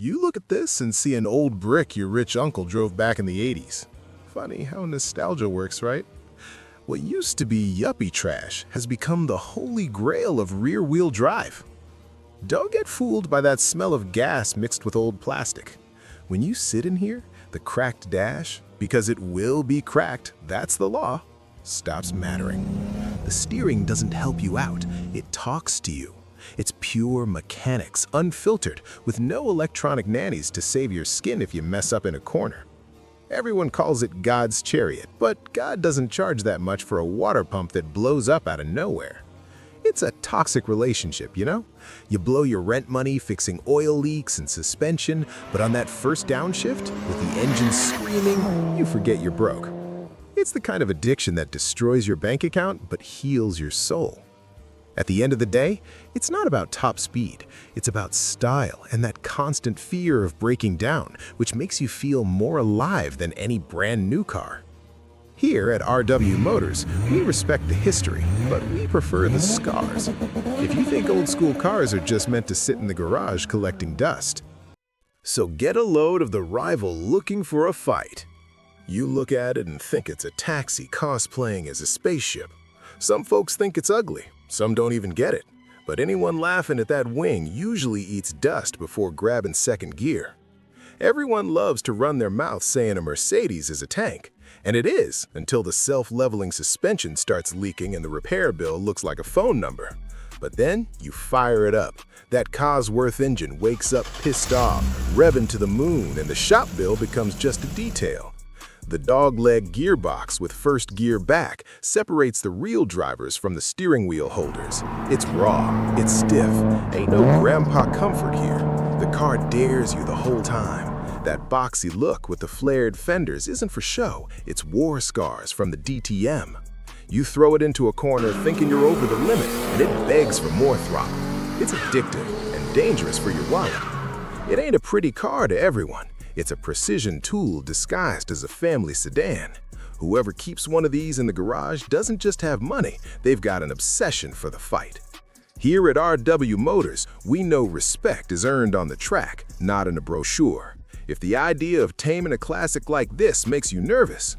You look at this and see an old brick your rich uncle drove back in the 80s. Funny how nostalgia works, right? What used to be yuppie trash has become the holy grail of rear-wheel drive. Don't get fooled by that smell of gas mixed with old plastic. When you sit in here, the cracked dash, because it will be cracked, that's the law, stops mattering. The steering doesn't help you out, it talks to you. It's pure mechanics, unfiltered, with no electronic nannies to save your skin if you mess up in a corner. Everyone calls it God's chariot, but God doesn't charge that much for a water pump that blows up out of nowhere. It's a toxic relationship, you know? You blow your rent money fixing oil leaks and suspension, but on that first downshift, with the engine screaming, you forget you're broke. It's the kind of addiction that destroys your bank account but heals your soul. At the end of the day, it's not about top speed, it's about style and that constant fear of breaking down, which makes you feel more alive than any brand new car. Here at RW Motors, we respect the history, but we prefer the scars. If you think old school cars are just meant to sit in the garage collecting dust. So get a load of the rival looking for a fight. You look at it and think it's a taxi cosplaying as a spaceship. Some folks think it's ugly. Some don't even get it, but anyone laughing at that wing usually eats dust before grabbing second gear. Everyone loves to run their mouth saying a Mercedes is a tank, and it is until the self-leveling suspension starts leaking and the repair bill looks like a phone number. But then you fire it up. That Cosworth engine wakes up pissed off, revving to the moon, and the shop bill becomes just a detail. The dogleg gearbox with first gear back separates the real drivers from the steering wheel holders. It's raw, it's stiff, ain't no grandpa comfort here. The car dares you the whole time. That boxy look with the flared fenders isn't for show, it's war scars from the DTM. You throw it into a corner thinking you're over the limit, and it begs for more throttle. It's addictive and dangerous for your wallet. It ain't a pretty car to everyone. It's a precision tool disguised as a family sedan. Whoever keeps one of these in the garage doesn't just have money, they've got an obsession for the fight. Here at RW Motors, we know respect is earned on the track, not in a brochure. If the idea of taming a classic like this makes you nervous,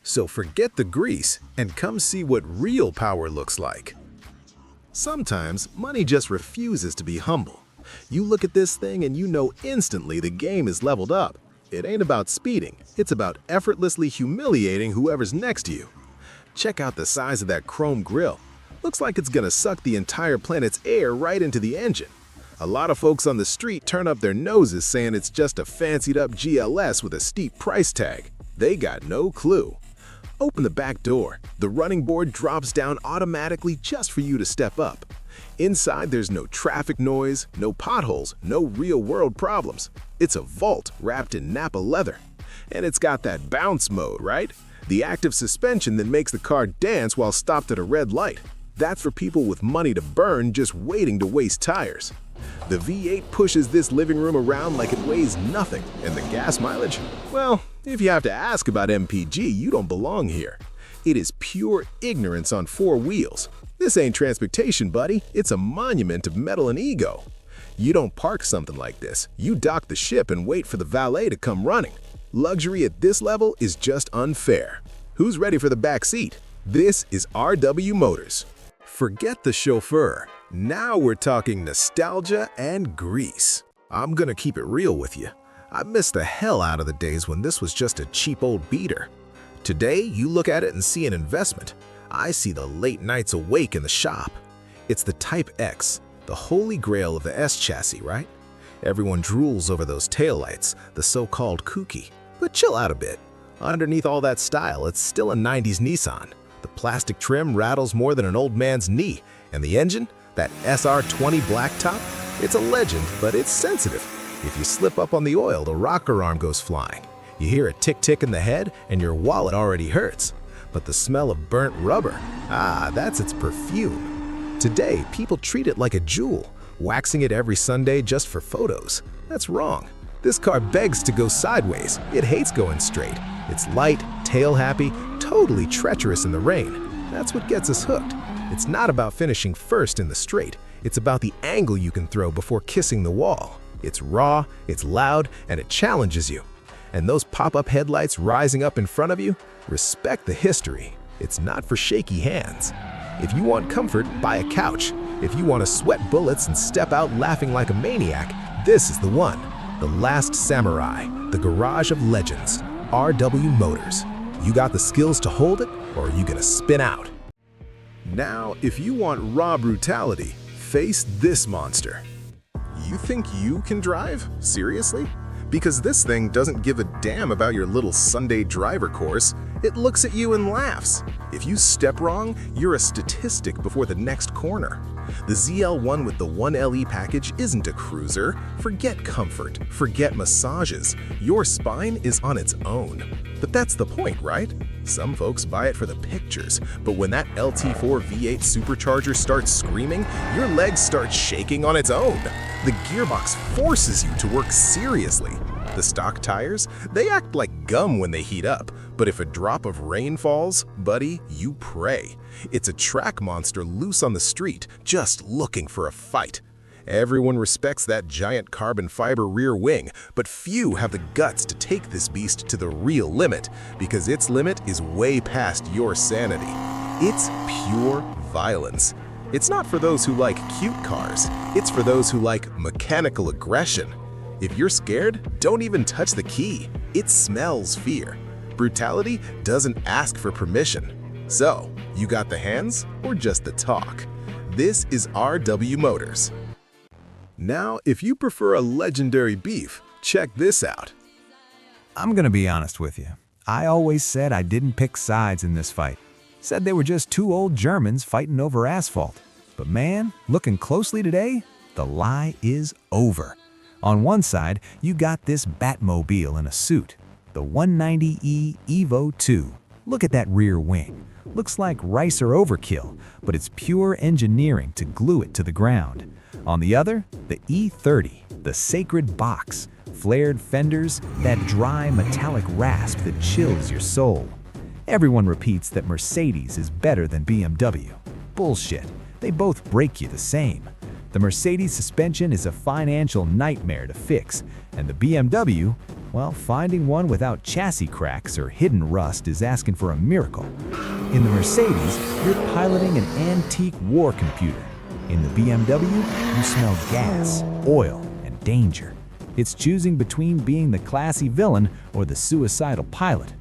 so forget the grease and come see what real power looks like. Sometimes money just refuses to be humble. You look at this thing and you know instantly the game is leveled up. It ain't about speeding, it's about effortlessly humiliating whoever's next to you. Check out the size of that chrome grille. Looks like it's gonna suck the entire planet's air right into the engine. A lot of folks on the street turn up their noses saying it's just a fancied up GLS with a steep price tag. They got no clue. Open the back door. The running board drops down automatically just for you to step up. Inside, there's no traffic noise, no potholes, no real-world problems. It's a vault wrapped in Napa leather. And it's got that bounce mode, right? The active suspension that makes the car dance while stopped at a red light. That's for people with money to burn just waiting to waste tires. The V8 pushes this living room around like it weighs nothing, and the gas mileage? Well, if you have to ask about MPG, you don't belong here. It is pure ignorance on four wheels. This ain't transportation, buddy. It's a monument of metal and ego. You don't park something like this. You dock the ship and wait for the valet to come running. Luxury at this level is just unfair. Who's ready for the back seat? This is RW Motors. Forget the chauffeur. Now we're talking nostalgia and grease. I'm gonna keep it real with you. I miss the hell out of the days when this was just a cheap old beater. Today, you look at it and see an investment. I see the late nights awake in the shop. It's the Type X, the holy grail of the S chassis, right? Everyone drools over those taillights, the so-called kooky. But chill out a bit. Underneath all that style, it's still a 90s Nissan. The plastic trim rattles more than an old man's knee, and the engine, that SR20 blacktop, it's a legend, but it's sensitive. If you slip up on the oil, the rocker arm goes flying. You hear a tick-tick in the head, and your wallet already hurts. But the smell of burnt rubber, that's its perfume. Today, people treat it like a jewel, waxing it every Sunday just for photos. That's wrong. This car begs to go sideways. It hates going straight. It's light, tail-happy, totally treacherous in the rain. That's what gets us hooked. It's not about finishing first in the straight. It's about the angle you can throw before kissing the wall. It's raw, it's loud, and it challenges you. And those pop-up headlights rising up in front of you? Respect the history. It's not for shaky hands. If you want comfort, buy a couch. If you want to sweat bullets and step out laughing like a maniac, this is the one. The Last Samurai, the garage of legends. RW Motors. You got the skills to hold it, or are you gonna spin out? Now, if you want raw brutality, face this monster. You think you can drive? Seriously? Because this thing doesn't give a damn about your little Sunday driver course. It looks at you and laughs. If you step wrong, you're a statistic before the next corner. The ZL1 with the 1LE package isn't a cruiser. Forget comfort, forget massages. Your spine is on its own. But that's the point, right? Some folks buy it for the pictures, but when that LT4 V8 supercharger starts screaming, your legs start shaking on its own. The gearbox forces you to work seriously. The stock tires, they act like gum when they heat up, but if a drop of rain falls, buddy, you pray. It's a track monster loose on the street, just looking for a fight. Everyone respects that giant carbon fiber rear wing, but few have the guts to take this beast to the real limit, because its limit is way past your sanity. It's pure violence. It's not for those who like cute cars, it's for those who like mechanical aggression. If you're scared, don't even touch the key. It smells fear. Brutality doesn't ask for permission. So, you got the hands or just the talk? This is RW Motors. Now, if you prefer a legendary beef, check this out. I'm gonna be honest with you. I always said I didn't pick sides in this fight. Said they were just two old Germans fighting over asphalt. But man, looking closely today, the lie is over. On one side, you got this Batmobile in a suit, the 190E Evo II. Look at that rear wing. Looks like rice or overkill, but it's pure engineering to glue it to the ground. On the other, the E30, the sacred box, flared fenders, that dry metallic rasp that chills your soul. Everyone repeats that Mercedes is better than BMW. Bullshit. They both break you the same. The Mercedes suspension is a financial nightmare to fix, and the BMW, well, finding one without chassis cracks or hidden rust is asking for a miracle. In the Mercedes, you're piloting an antique war computer. In the BMW, you smell gas, oil, and danger. It's choosing between being the classy villain or the suicidal pilot.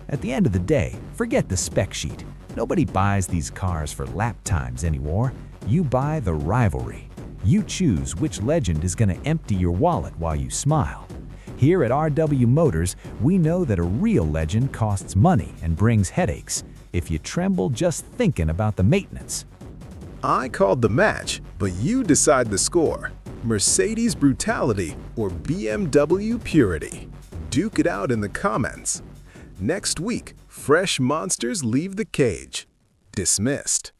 At the end of the day, forget the spec sheet. Nobody buys these cars for lap times anymore. You buy the rivalry. You choose which legend is going to empty your wallet while you smile. Here at RW Motors, we know that a real legend costs money and brings headaches if you tremble just thinking about the maintenance. I called the match, but you decide the score. Mercedes brutality or BMW purity? Duke it out in the comments. Next week, fresh monsters leave the cage. Dismissed.